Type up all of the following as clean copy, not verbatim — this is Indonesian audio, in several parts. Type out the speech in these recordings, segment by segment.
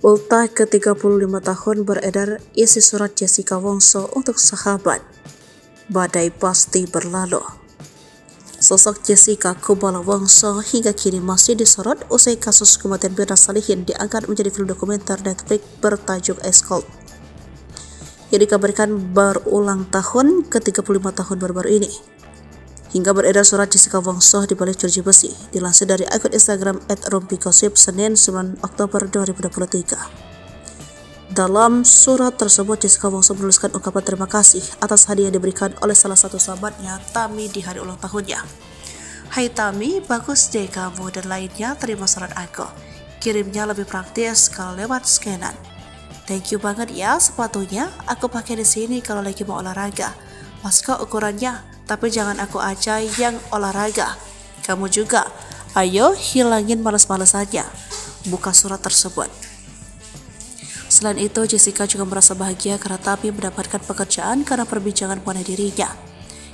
Ultah ke-35 tahun beredar isi surat Jessica Wongso untuk sahabat. Badai pasti berlalu. Sosok Jessica Kumala Wongso hingga kini masih disorot usai kasus kematian Mirna Salihin diangkat menjadi film dokumenter Netflix bertajuk Ice Cold, yang dikabarkan berulang tahun ke-35 tahun baru-baru ini. Hingga beredar surat Jessica Wongso di balik jeruji besi, dilansir dari akun Instagram @rumpigosip Senin 9 Oktober 2023. Dalam surat tersebut, Jessica Wongso menuliskan ungkapan terima kasih atas hadiah yang diberikan oleh salah satu sahabatnya, Tami, di hari ulang tahunnya. "Hai Tami, bagus deh kamu dan lainnya terima surat aku. Kirimnya lebih praktis kalau lewat scanan. Thank you banget ya, sepatunya aku pakai di sini kalau lagi mau olahraga. Pas kok ukurannya. Tapi jangan aku aja yang olahraga. Kamu juga. Ayo hilangin males-malesannya." Buka surat tersebut. Selain itu, Jessica juga merasa bahagia karena Tami mendapatkan pekerjaan karena perbincangan mengenai dirinya.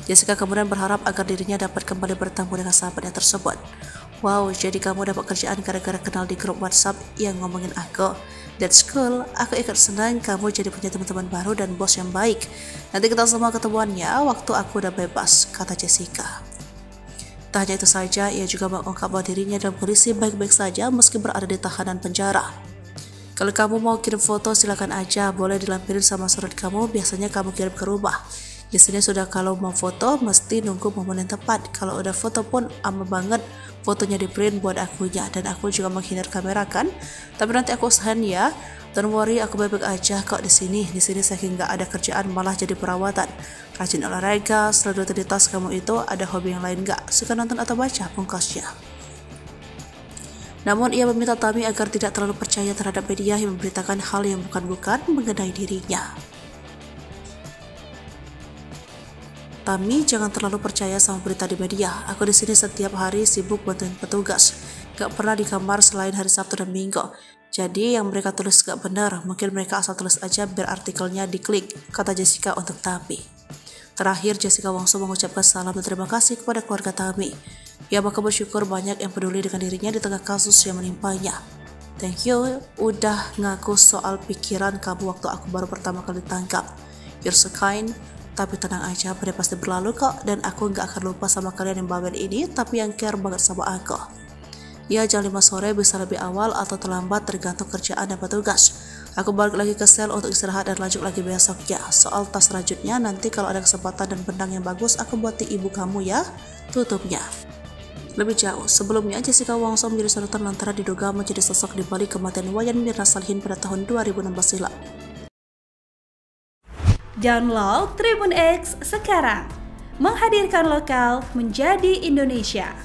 Jessica kemudian berharap agar dirinya dapat kembali bertemu dengan sahabatnya tersebut. "Wow, jadi kamu dapat kerjaan gara-gara kenal di grup WhatsApp yang ngomongin aku. That's cool, aku ikut senang kamu jadi punya teman-teman baru dan bos yang baik. Nanti kita semua ketemuannya waktu aku udah bebas," kata Jessica. Tak hanya itu saja, ia juga mengungkap bahwa dirinya dalam kondisi baik-baik saja meski berada di tahanan penjara. "Kalau kamu mau kirim foto silakan aja, boleh dilampirin sama surat kamu, biasanya kamu kirim ke rumah. Di sini sudah kalau mau foto mesti nunggu momen yang tepat. Kalau udah foto pun aman banget, fotonya di print buat akunya, dan aku juga menghindar kamera kan. Tapi nanti aku usahain ya. Don't worry, aku baik-baik aja kok di sini. Di sini saking nggak ada kerjaan malah jadi perawatan. Rajin olahraga, selalu rutinitas kamu itu ada hobi yang lain nggak? Suka nonton atau baca?" pungkasnya. Namun ia meminta Tami agar tidak terlalu percaya terhadap media yang memberitakan hal yang bukan-bukan mengenai dirinya. "Tami, jangan terlalu percaya sama berita di media. Aku di sini setiap hari sibuk bantuin petugas. Gak pernah di kamar selain hari Sabtu dan Minggu. Jadi yang mereka tulis gak benar. Mungkin mereka asal tulis aja biar artikelnya diklik," kata Jessica untuk Tami. Terakhir, Jessica Wongso mengucapkan salam dan terima kasih kepada keluarga Tami. Ia bahkan bersyukur banyak yang peduli dengan dirinya di tengah kasus yang menimpanya. "Thank you udah ngaku soal pikiran kamu waktu aku baru pertama kali ditangkap. You're so kind. Tapi tenang aja, badai pasti berlalu kok, dan aku gak akan lupa sama kalian yang bawel ini, tapi yang care banget sama aku. Ya, jam 5 sore bisa lebih awal atau terlambat tergantung kerjaan dan petugas. Aku balik lagi ke sel untuk istirahat dan lanjut lagi besoknya. Soal tas rajutnya, nanti kalau ada kesempatan dan benang yang bagus, aku buatin ibu kamu ya," tutupnya. Lebih jauh, sebelumnya Jessica Wongso menjadi sorotan lantaran diduga menjadi sosok di balik kematian wayan Mirna Salihin pada tahun 2016 silam. Download Tribun X sekarang, menghadirkan lokal menjadi Indonesia.